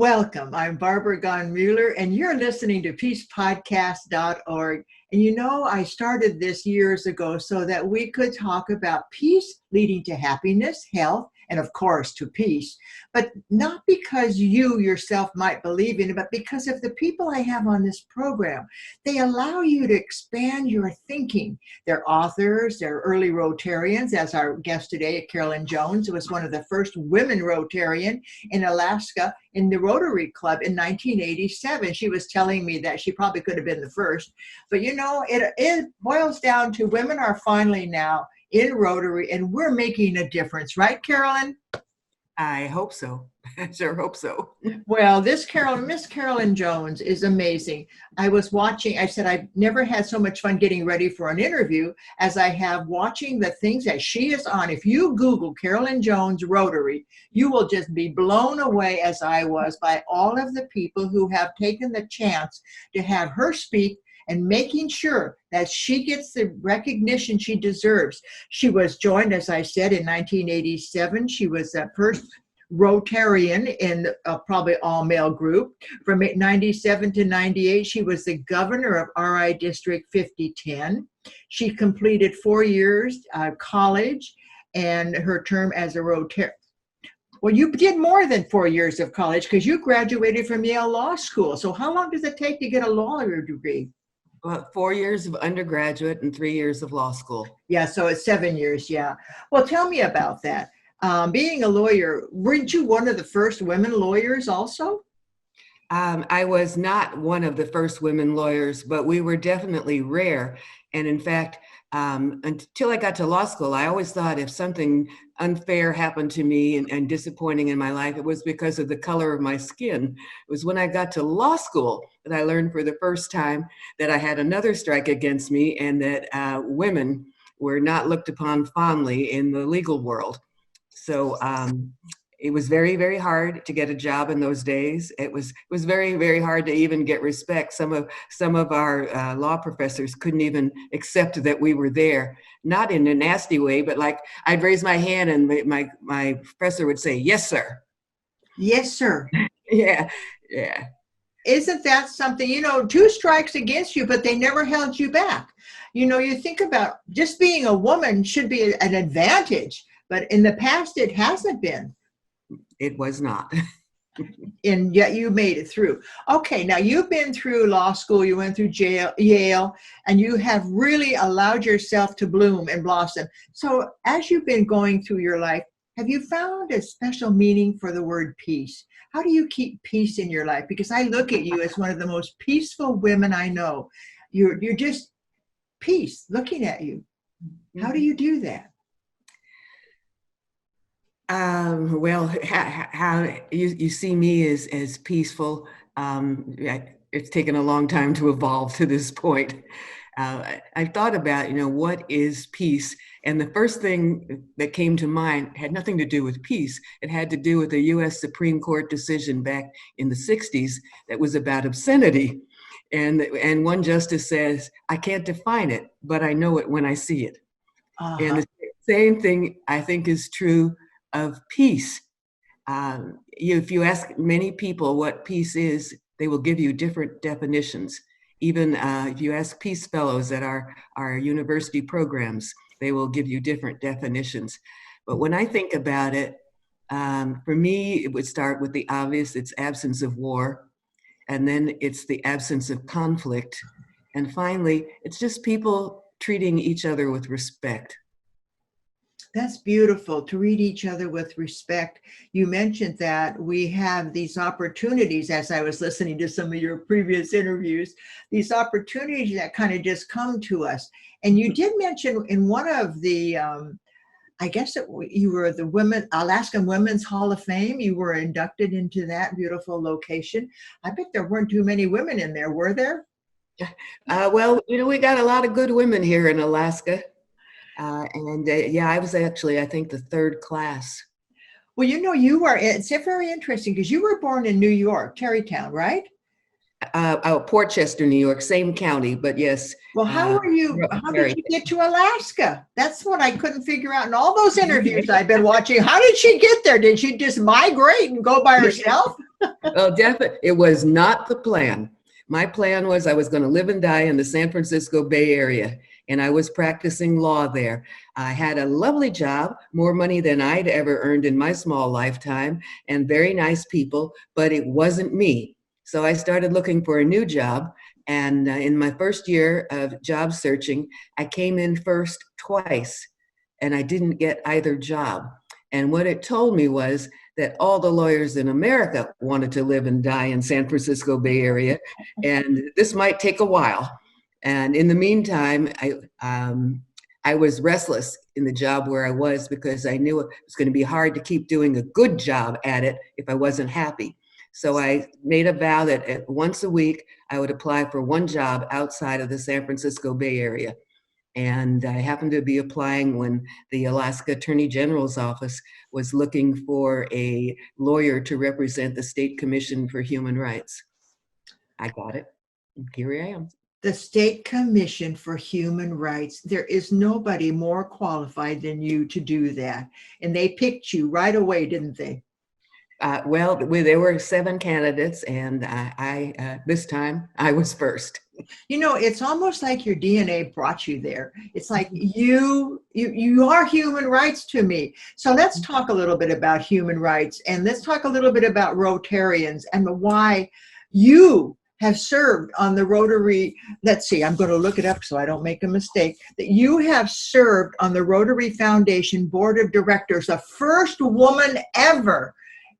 Welcome. I'm Barbara Gon-Mueller, and you're listening to peacepodcast.org. And you know, I started this years ago so that we could talk about peace leading to happiness, health, and of course to peace, but not because you yourself might believe in it, but because of the people I have on this program. They allow you to expand your thinking. They're authors, they're early Rotarians, as our guest today, Carolyn Jones, who was one of the first women Rotarian in Alaska in the Rotary Club in 1987. She was telling me that she probably could have been the first, but you know, it boils down to women are finally now in Rotary, and we're making a difference, right, Carolyn? I hope so. I sure hope so. Well, Miss Carolyn Jones is amazing. I was watching, I said, I've never had so much fun getting ready for an interview as I have watching the things that she is on. If you Google Carolyn Jones Rotary, you will just be blown away, as I was, by all of the people who have taken the chance to have her speak and making sure that she gets the recognition she deserves. She was joined, as I said, in 1987. She was the first Rotarian in a probably all-male group. From 97 to 98, she was the governor of RI District 5010. She completed 4 years college and her term as a Rotarian. Well, you did more than 4 years of college because you graduated from Yale Law School. So how long does it take to get a lawyer degree? Well, 4 years of undergraduate and 3 years of law school. Yeah, so it's 7 years, yeah. Well, tell me about that. Being a lawyer, weren't you one of the first women lawyers also? I was not one of the first women lawyers, but we were definitely rare. And in fact, until I got to law school, I always thought if something unfair happened to me and disappointing in my life, it was because of the color of my skin. It was when I got to law school that I learned for the first time that I had another strike against me and that women were not looked upon fondly in the legal world. So it was very, very hard to get a job in those days. It was very, very hard to even get respect. Some of our law professors couldn't even accept that we were there, not in a nasty way, but like I'd raise my hand and my professor would say, "Yes, sir." Yes, sir. Yeah. Isn't that something, you know, 2 strikes against you, but they never held you back. You know, you think about just being a woman should be an advantage, but in the past it hasn't been. It was not. And yet you made it through. Okay, now you've been through law school, you went through Yale, and you have really allowed yourself to bloom and blossom. So as you've been going through your life, have you found a special meaning for the word peace? How do you keep peace in your life? Because I look at you as one of the most peaceful women I know. You're just peace looking at you. How do you do that? Well, how you see me as peaceful. It's taken a long time to evolve to this point. I thought about, what is peace? And the first thing that came to mind had nothing to do with peace. It had to do with a U.S. Supreme Court decision back in the 60s that was about obscenity. And one justice says, I can't define it, but I know it when I see it. Uh-huh. And the same thing I think is true of peace. If you ask many people what peace is, they will give you different definitions. Even if you ask peace fellows at our university programs, they will give you different definitions. But when I think about it, for me, it would start with the obvious. It's absence of war. And then it's the absence of conflict. And finally, it's just people treating each other with respect. That's beautiful, to treat each other with respect. You mentioned that we have these opportunities, as I was listening to some of your previous interviews, these opportunities that kind of just come to us. And you did mention in one of the, I guess you were the Alaskan Women's Hall of Fame. You were inducted into that beautiful location. I bet there weren't too many women in there, were there? Well, we got a lot of good women here in Alaska. I was actually, I think, the 3rd class. Well, it's very interesting because you were born in New York, Tarrytown, right? Portchester, New York, same county, but yes. Well, how did you get to Alaska? That's what I couldn't figure out in all those interviews I've been watching. How did she get there? Did she just migrate and go by herself? Well, definitely, it was not the plan. My plan was I was going to live and die in the San Francisco Bay Area, and I was practicing law there. I had a lovely job, more money than I'd ever earned in my small lifetime, and very nice people, but it wasn't me. So I started looking for a new job, and in my first year of job searching, I came in first twice, and I didn't get either job. And what it told me was that all the lawyers in America wanted to live and die in San Francisco Bay Area, and this might take a while. And in the meantime, I was restless in the job where I was because I knew it was going to be hard to keep doing a good job at it if I wasn't happy. So I made a vow that once a week I would apply for one job outside of the San Francisco Bay Area. And I happened to be applying when the Alaska Attorney General's office was looking for a lawyer to represent the State Commission for Human Rights. I got it. Here I am. The State Commission for Human Rights. There is nobody more qualified than you to do that. And they picked you right away, didn't they? Well, there were 7 candidates, and this time I was first. You know, it's almost like your DNA brought you there. It's like you are human rights to me. So let's talk a little bit about human rights, and let's talk a little bit about Rotarians and why you have served on the Rotary. Let's see, I'm going to look it up so I don't make a mistake. That you have served on the Rotary Foundation Board of Directors, the first woman ever.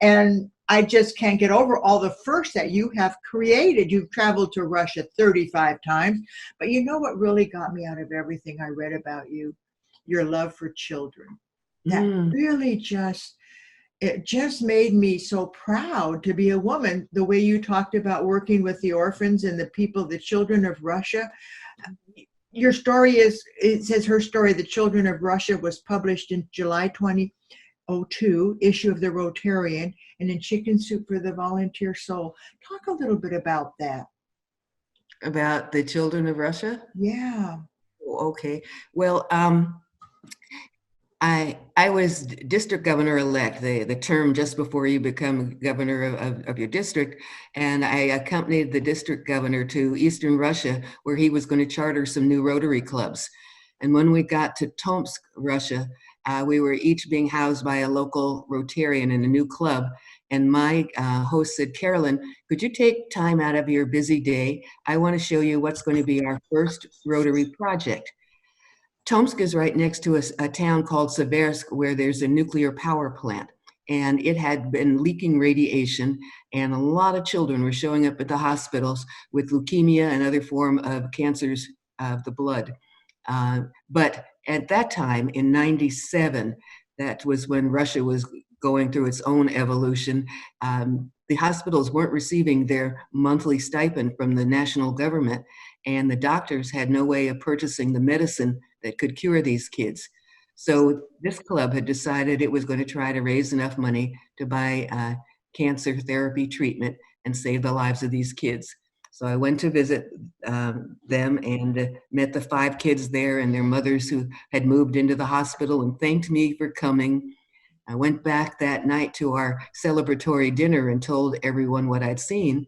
And I just can't get over all the firsts that you have created. You've traveled to Russia 35 times. But you know what really got me out of everything I read about you? Your love for children. That really it just made me so proud to be a woman. The way you talked about working with the orphans and the people, the children of Russia. Your story it says her story, The Children of Russia, was published in July 2002 issue of the Rotarian, and in Chicken Soup for the Volunteer Soul. Talk a little bit about that. About the children of Russia? Yeah. Okay. Well, I was district governor-elect, the term just before you become governor of your district, and I accompanied the district governor to Eastern Russia, where he was going to charter some new Rotary clubs. And when we got to Tomsk, Russia, we were each being housed by a local Rotarian in a new club. And my host said, Carolyn, could you take time out of your busy day? I want to show you what's going to be our first Rotary project. Tomsk is right next to a town called Seversk, where there's a nuclear power plant. And it had been leaking radiation, and a lot of children were showing up at the hospitals with leukemia and other form of cancers of the blood. But at that time, in '97, that was when Russia was going through its own evolution. The hospitals weren't receiving their monthly stipend from the national government, and the doctors had no way of purchasing the medicine that could cure these kids. So this club had decided it was going to try to raise enough money to buy cancer therapy treatment and save the lives of these kids. So I went to visit them and met the 5 kids there and their mothers who had moved into the hospital and thanked me for coming. I went back that night to our celebratory dinner and told everyone what I'd seen.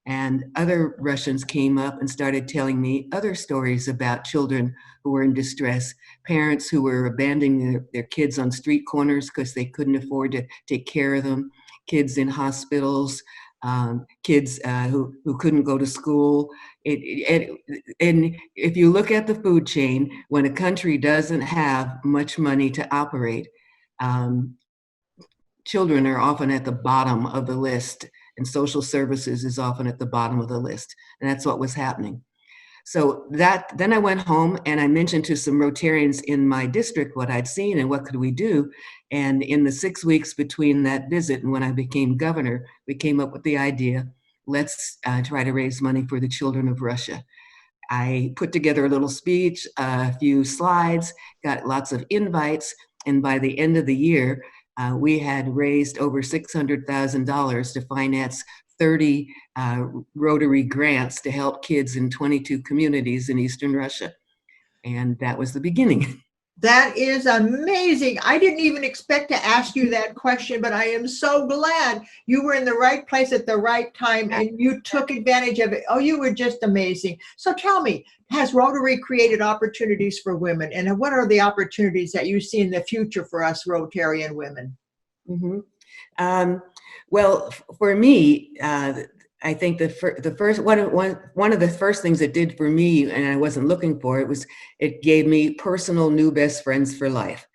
And other Russians came up and started telling me other stories about children who were in distress, parents who were abandoning their kids on street corners because they couldn't afford to take care of them, kids in hospitals, kids who couldn't go to school. And if you look at the food chain, when a country doesn't have much money to operate, children are often at the bottom of the list, and social services is often at the bottom of the list. And that's what was happening. So then I went home and I mentioned to some Rotarians in my district what I'd seen and what could we do. And in the 6 weeks between that visit and when I became governor, we came up with the idea, let's try to raise money for the children of Russia. I put together a little speech, a few slides, got lots of invites, and by the end of the year, we had raised over $600,000 to finance 30 Rotary grants to help kids in 22 communities in Eastern Russia. And that was the beginning. That is amazing. I didn't even expect to ask you that question, but I am so glad you were in the right place at the right time and you took advantage of it. Oh, you were just amazing. So tell me, has Rotary created opportunities for women? And what are the opportunities that you see in the future for us Rotarian women? Mhm. Um, well, for me, I think the first one of the first things it did for me, and I wasn't looking for it, was it gave me personal new best friends for life.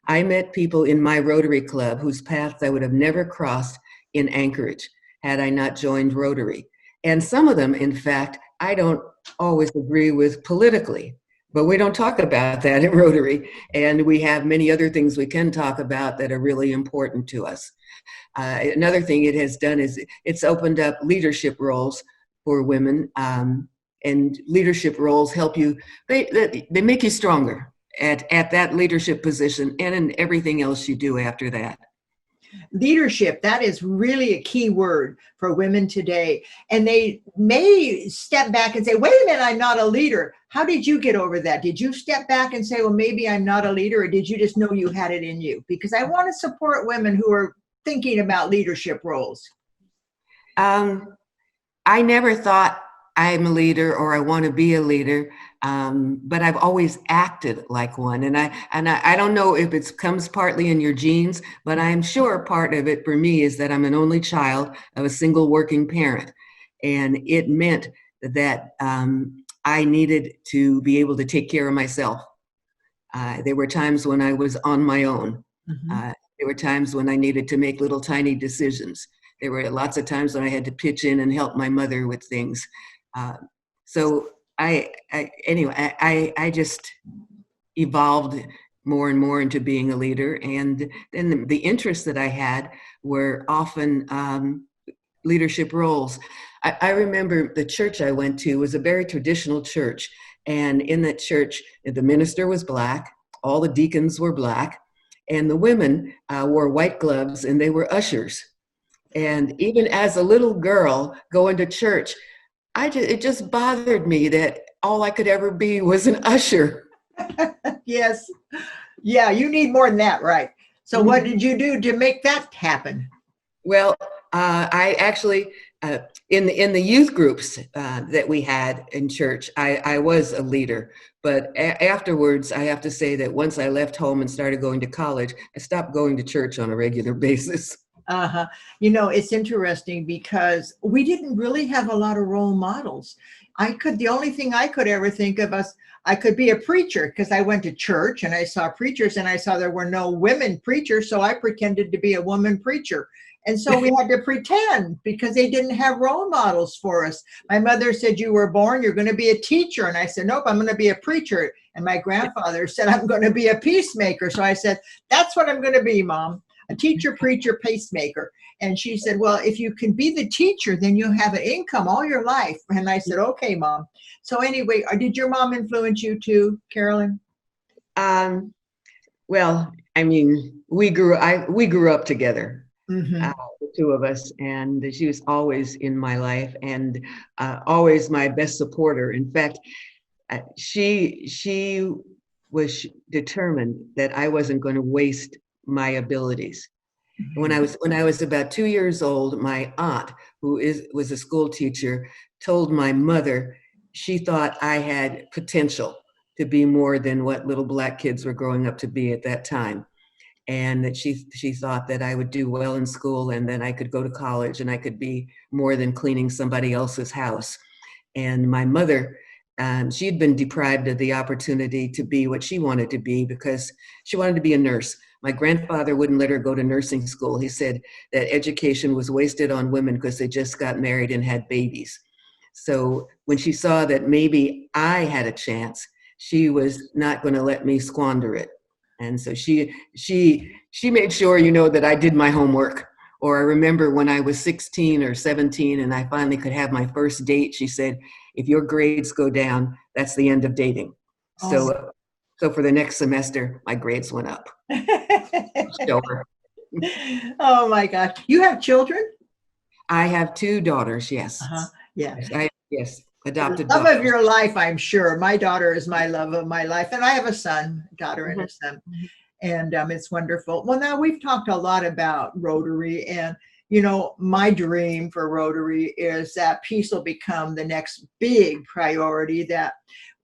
I met people in my Rotary Club whose paths I would have never crossed in Anchorage had I not joined Rotary. And some of them, in fact, I don't always agree with politically, but we don't talk about that at Rotary. And we have many other things we can talk about that are really important to us. Another thing it has done is it's opened up leadership roles for women, and leadership roles help you, they make you stronger at that leadership position and in everything else you do after that. Leadership, that is really a key word for women today. And they may step back and say, wait a minute, I'm not a leader. How did you get over that? Did you step back and say, well, maybe I'm not a leader, or did you just know you had it in you? Because I want to support women who are thinking about leadership roles. I never thought I'm a leader or I want to be a leader, but I've always acted like one. And I don't know if it comes partly in your genes, but I'm sure part of it for me is that I'm an only child of a single working parent. And it meant that I needed to be able to take care of myself. There were times when I was on my own. Mhm. There were times when I needed to make little tiny decisions. There were lots of times when I had to pitch in and help my mother with things. Uh, so I just evolved more and more into being a leader. And then the interests that I had were often leadership roles. I remember the church I went to was a very traditional church. And in that church, the minister was Black, all the deacons were Black, and the women wore white gloves and they were ushers. And even as a little girl going to church, it just bothered me that all I could ever be was an usher. Yes. Yeah, you need more than that, right? So what Mhm. did you do to make that happen? Well, I actually, in the youth groups that we had in church, I was a leader. But afterwards, I have to say that once I left home and started going to college, I stopped going to church on a regular basis. Uh-huh. It's interesting because we didn't really have a lot of role models. The only thing I could ever think of us, I could be a preacher because I went to church and I saw preachers and I saw there were no women preachers. So I pretended to be a woman preacher. And so we had to pretend because they didn't have role models for us. My mother said, you were born, you're going to be a teacher. And I said, nope, I'm going to be a preacher. And my grandfather said, I'm going to be a peacemaker. So I said, that's what I'm going to be, Mom. A teacher, preacher, pacemaker. And she said, well, if you can be the teacher, then you have an income all your life. And I said, okay, Mom. So anyway, did your mom influence you too, Carolyn? Um, well, I mean, we grew up together, Mm-hmm. the two of us, and she was always in my life and always my best supporter. In fact, she was determined that I wasn't going to waste my abilities. When I was about 2 years old, my aunt, was a school teacher, told my mother she thought I had potential to be more than what little Black kids were growing up to be at that time, and that she thought that I would do well in school and then I could go to college and I could be more than cleaning somebody else's house. And my mother, she had been deprived of the opportunity to be what she wanted to be because she wanted to be a nurse. My grandfather wouldn't let her go to nursing school. He said that education was wasted on women because they just got married and had babies. So when she saw that maybe I had a chance, she was not going to let me squander it. And so she made sure, that I did my homework. Or I remember when I was 16 or 17 and I finally could have my first date, she said, if your grades go down, that's the end of dating. Oh. So for the next semester, my grades went up. Sure. Oh my gosh. You have children? I have two daughters, yes. Uh-huh. Yeah. Yes, adopted Love of daughters. your life, I'm sure. My daughter is my love of my life, and I have a son, daughter, and a son, and it's wonderful. Well, now we've talked a lot about Rotary, and my dream for Rotary is that peace will become the next big priority. That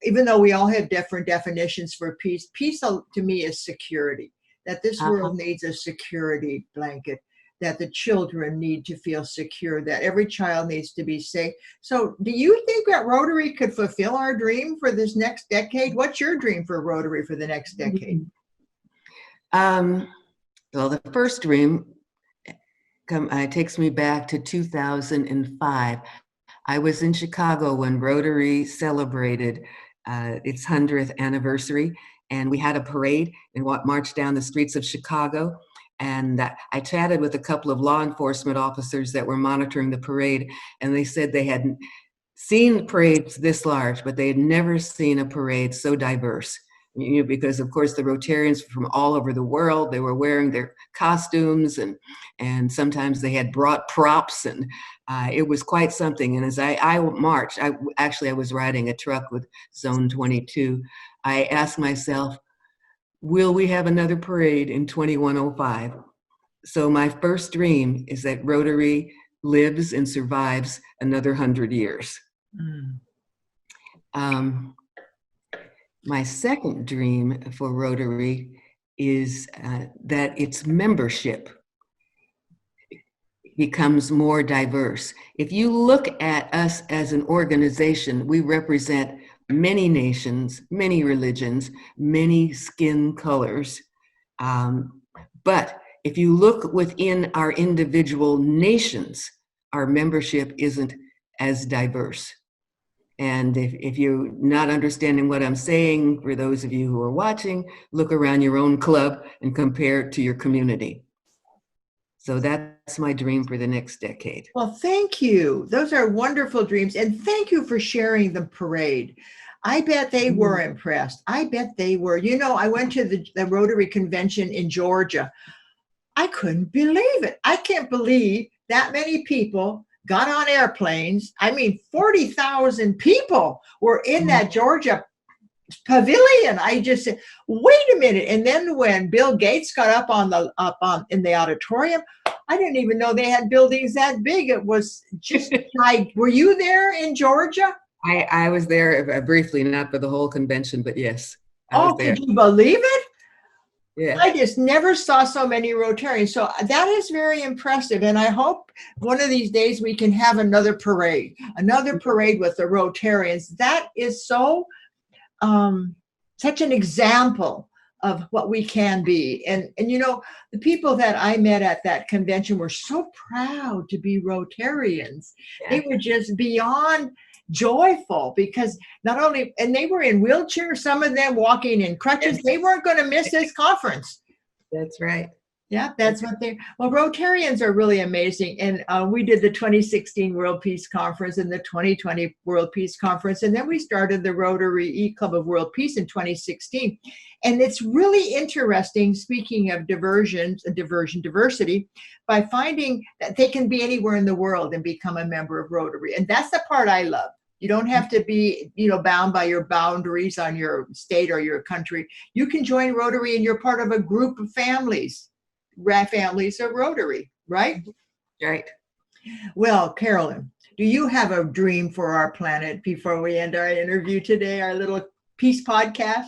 even though we all have different definitions for peace, peace to me is security. That this Uh-huh. world needs a security blanket, that the children need to feel secure, that every child needs to be safe. So do you think that Rotary could fulfill our dream for this next decade? What's your dream for Rotary for the next decade? Well, the first dream takes me back to 2005. I was in Chicago when Rotary celebrated its 100th anniversary, and we had a parade and marched down the streets of Chicago. And I chatted with a couple of law enforcement officers that were monitoring the parade, and they said they hadn't seen parades this large, but they had never seen a parade so diverse. Because of course the Rotarians from all over the world, they were wearing their costumes, and sometimes they had brought props, and it was quite something. And as I marched, I was riding a truck with Zone 22. I asked myself, will we have another parade in 2105? So my first dream is that Rotary lives and survives another 100 years. My second dream for Rotary is that its membership becomes more diverse. If you look at us as an organization, we represent many nations, many religions, many skin colors. But if you look within our individual nations, our membership isn't as diverse. And if you're not understanding what I'm saying, for those of you who are watching, look around your own club and compare it to your community. So that's my dream for the next decade. Well, thank you. Those are wonderful dreams. And thank you for sharing the parade. I bet they were impressed. I bet they were. I went to the Rotary convention in Georgia. I couldn't believe it. I can't believe that many people got on airplanes. I mean, 40,000 people were in that Georgia pavilion. I just said, wait a minute. And then when Bill Gates got up in the auditorium, I didn't even know they had buildings that big. It was just like, were you there in Georgia? I was there briefly, not for the whole convention, but yes, I was there. Could you believe it? Yeah. I just never saw so many Rotarians. So that is very impressive. And I hope one of these days we can have another parade with the Rotarians. That is so, such an example of what we can be. And the people that I met at that convention were so proud to be Rotarians. Yeah. They were just beyond joyful, because not only, and they were in wheelchairs, some of them walking in crutches. Yes. They weren't going to miss this conference. That's right. Yeah, that's what Rotarians are really amazing. And we did the 2016 World Peace Conference and the 2020 World Peace Conference. And then we started the Rotary E-Club of World Peace in 2016. And it's really interesting, speaking of diversity, by finding that they can be anywhere in the world and become a member of Rotary. And that's the part I love. You don't have to be, bound by your boundaries on your state or your country. You can join Rotary and you're part of a group of families of Rotary, right? Right. Well, Carolyn, do you have a dream for our planet before we end our interview today, our little peace podcast?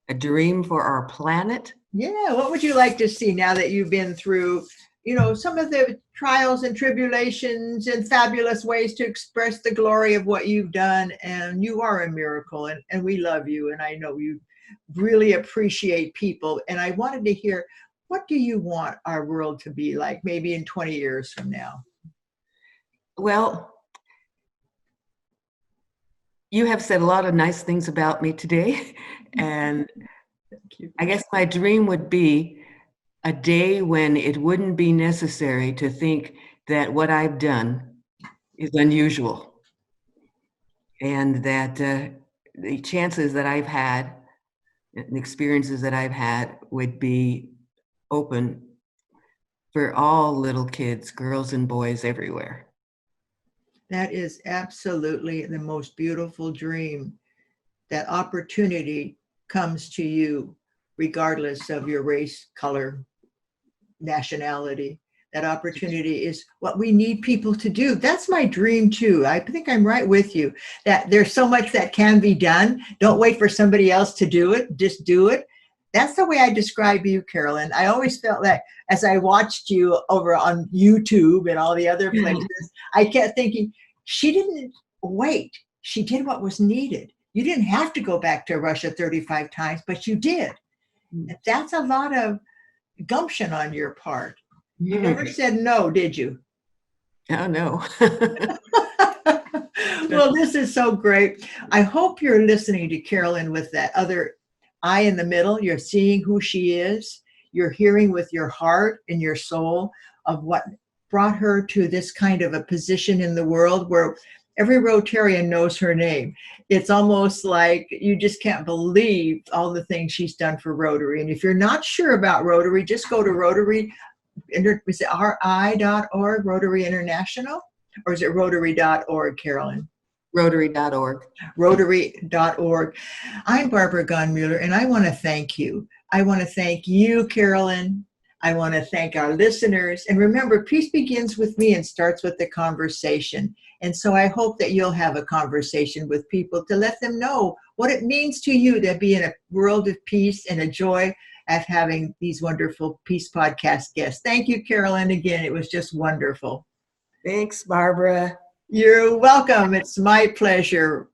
A dream for our planet? Yeah, what would you like to see now that you've been through, some of the trials and tribulations and fabulous ways to express the glory of what you've done? And you are a miracle, and we love you. And I know you really appreciate people. And I wanted to hear, what do you want our world to be like, maybe in 20 years from now? Well, you have said a lot of nice things about me today. And I guess my dream would be a day when it wouldn't be necessary to think that what I've done is unusual, and that the chances that I've had and experiences that I've had would be open for all little kids, girls and boys everywhere. That is absolutely the most beautiful dream. That opportunity comes to you regardless of your race, color, nationality. That opportunity is what we need people to do. That's my dream too. I think I'm right with you that there's so much that can be done. Don't wait for somebody else to do it. Just do it. That's the way I describe you, Carolyn. I always felt that as I watched you over on YouTube and all the other places, I kept thinking, she didn't wait. She did what was needed. You didn't have to go back to Russia 35 times, but you did. That's a lot of gumption on your part. You never said no, did you? Oh, no. Well, this is so great. I hope you're listening to Carolyn with that other eye in the middle. You're seeing who she is. You're hearing with your heart and your soul of what brought her to this kind of a position in the world where every Rotarian knows her name. It's almost like you just can't believe all the things she's done for Rotary. And if you're not sure about Rotary, just go to Rotary. Is it RI.org, Rotary International? Or is it Rotary.org, Carolyn? Rotary.org. Rotary.org. I'm Barbara Gonmuller, and I want to thank you. I want to thank you, Carolyn. I want to thank our listeners. And remember, peace begins with me and starts with the conversation. And so I hope that you'll have a conversation with people to let them know what it means to you to be in a world of peace and a joy at having these wonderful Peace Podcast guests. Thank you, Carolyn. Again, it was just wonderful. Thanks, Barbara. You're welcome. It's my pleasure.